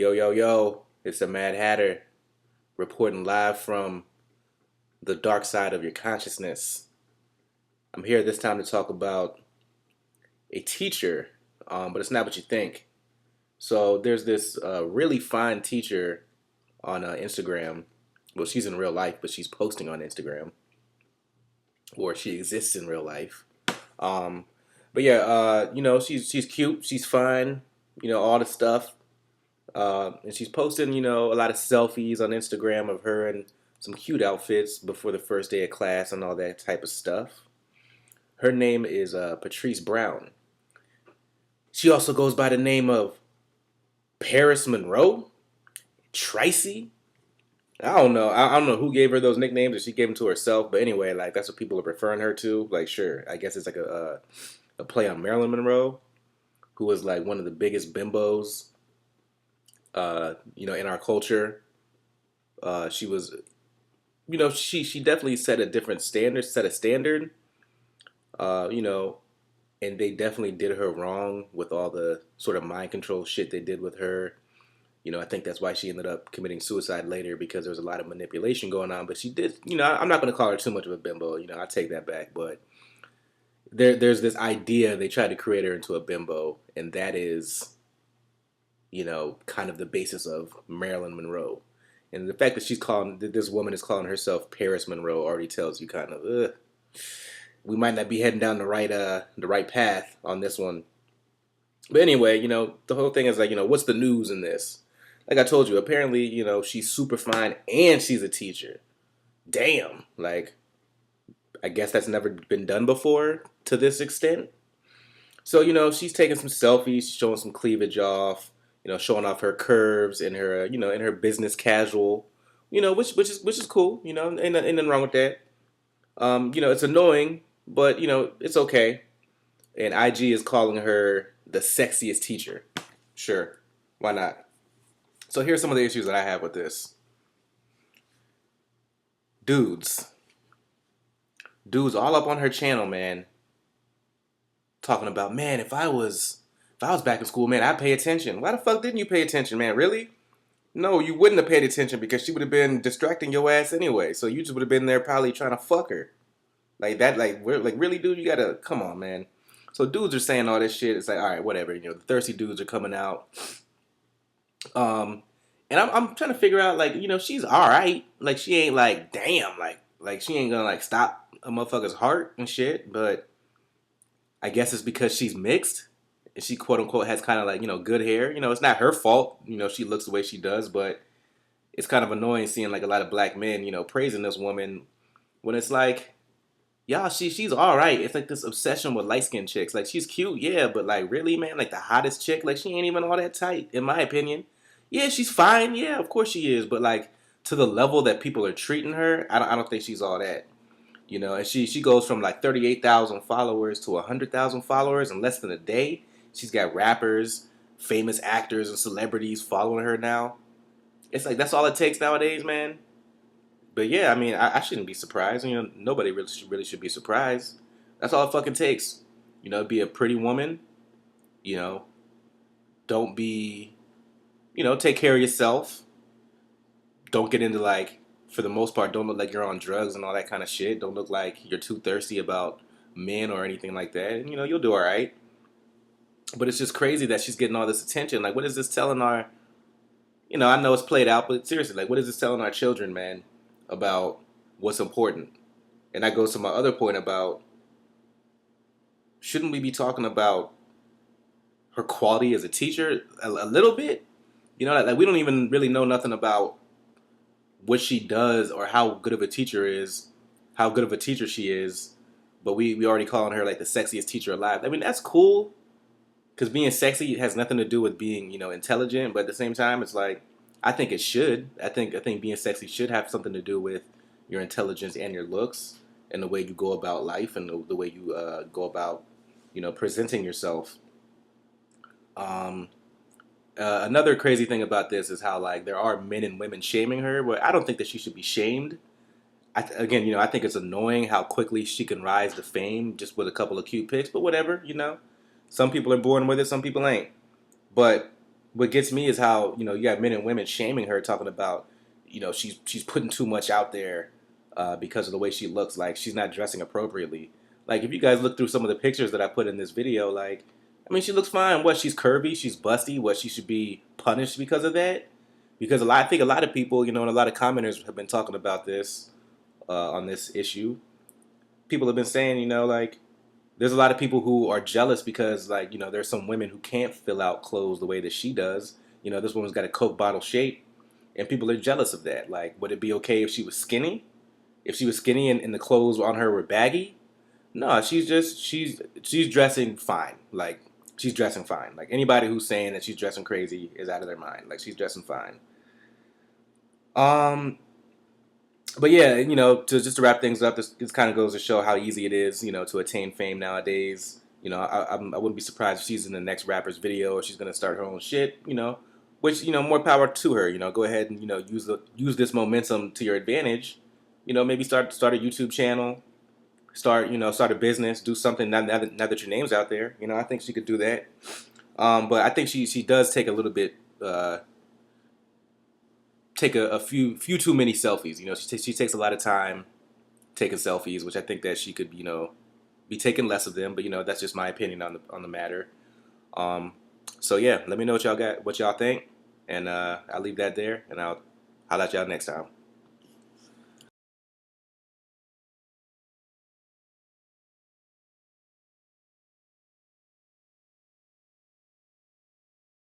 Yo, yo, yo, it's the Mad Hatter reporting live from the dark side of your consciousness. I'm here this time to talk about a teacher, but it's not what you think. So there's this really fine teacher on Instagram. Well, she's in real life, but she's posting on Instagram, or she exists in real life. Um, but yeah, she's cute, she's fine, all the stuff. And she's posting, a lot of selfies on Instagram of her in some cute outfits before the first day of class and all that type of stuff. Her name is Patrice Brown. She also goes by the name of Paris Monroe, Tracy. I don't know. I don't know who gave her those nicknames, or she gave them to herself. But anyway, like that's what people are referring her to. Like, sure, I guess it's like a play on Marilyn Monroe, who was like one of the biggest bimbos, in our culture. She was, she definitely set a different standard, set a standard, uh, you know, and they definitely did her wrong with all the sort of mind control shit they did with her. I think that's why she ended up committing suicide later because there was a lot of manipulation going on. But she did, I'm not going to call her too much of a bimbo. I take that back. But there's this idea they tried to create her into a bimbo, and that is, kind of the basis of Marilyn Monroe. And the fact that this woman is calling herself Paris Monroe already tells you kind of, we might not be heading down the right path on this one. But anyway, the whole thing is like, what's the news in this? Like I told you, apparently, she's super fine and she's a teacher. Damn, like I guess that's never been done before to this extent. So, she's taking some selfies, showing some cleavage off, showing off her curves and her, in her business casual, which is cool, ain't nothing wrong with that. It's annoying, but it's okay. And IG is calling her the sexiest teacher. Sure, why not? So here's some of the issues that I have with this. Dudes, dudes, all up on her channel, man, talking about, man, if I was back in school, man, I'd pay attention. Why the fuck didn't you pay attention, man? Really? No, you wouldn't have paid attention because she would have been distracting your ass anyway. So you just would have been there probably trying to fuck her. Like that, like really, dude, you gotta come on, man. So dudes are saying all this shit. It's like, all right, whatever. The thirsty dudes are coming out. Um, and I'm trying to figure out, like, she's all right. Like she ain't like, damn, like she ain't gonna like stop a motherfucker's heart and shit. But I guess it's because she's mixed. And she quote unquote has kind of like good hair. It's not her fault. She looks the way she does, but it's kind of annoying seeing like a lot of black men praising this woman when it's like, y'all, she's all right. It's like this obsession with light skinned chicks. Like she's cute, yeah, but like really, man, like the hottest chick, like she ain't even all that tight, in my opinion. Yeah, she's fine. Yeah, of course she is, but like to the level that people are treating her, I don't think she's all that. And she goes from like 38,000 followers to 100,000 followers in less than a day. She's got rappers, famous actors, and celebrities following her now. It's like that's all it takes nowadays, man. But yeah, I mean, I shouldn't be surprised. Nobody really should be surprised. That's all it fucking takes. Be a pretty woman. You know, don't be, take care of yourself. Don't get into like, for the most part, don't look like you're on drugs and all that kind of shit. Don't look like you're too thirsty about men or anything like that. And you'll do all right. But it's just crazy that she's getting all this attention. Like, what is this telling our, I know it's played out, but seriously, like, what is this telling our children, man, about what's important? And that goes to my other point about, shouldn't we be talking about her quality as a teacher a little bit? Like we don't even really know nothing about what she does or how good of a teacher is, how good of a teacher she is, but we already calling her like the sexiest teacher alive. I mean, that's cool, because being sexy has nothing to do with being, intelligent, but at the same time, it's like, I think it should. I think being sexy should have something to do with your intelligence and your looks and the way you go about life and the way you go about, presenting yourself. Um, Another crazy thing about this is how like there are men and women shaming her, but I don't think that she should be shamed. Again, I think it's annoying how quickly she can rise to fame just with a couple of cute pics, but whatever. Some people are born with it, some people ain't. But what gets me is how you got men and women shaming her, talking about she's putting too much out there because of the way she looks, like she's not dressing appropriately. Like if you guys look through some of the pictures that I put in this video, like I mean she looks fine. What, she's curvy, she's busty. What, she should be punished because of that? Because I think a lot of people, and a lot of commenters have been talking about this on this issue. People have been saying, like there's a lot of people who are jealous because, like, there's some women who can't fill out clothes the way that she does. This woman's got a Coke bottle shape, and people are jealous of that. Like, would it be okay if she was skinny? If she was skinny and the clothes on her were baggy? No, she's dressing fine. Like, she's dressing fine. Like, anybody who's saying that she's dressing crazy is out of their mind. Like, she's dressing fine. Um, but yeah, to wrap things up, this kind of goes to show how easy it is, to attain fame nowadays. I wouldn't be surprised if she's in the next rapper's video or she's gonna start her own shit. Which more power to her. Go ahead and use this momentum to your advantage. Maybe start a YouTube channel, start a business, do something now that your name's out there. I think she could do that. But I think she does take a little bit. Take a few too many selfies. She takes a lot of time taking selfies, which I think that she could be taking less of them. But that's just my opinion on the matter. Um, so yeah, let me know what y'all think, and I'll leave that there, and I'll let y'all next time.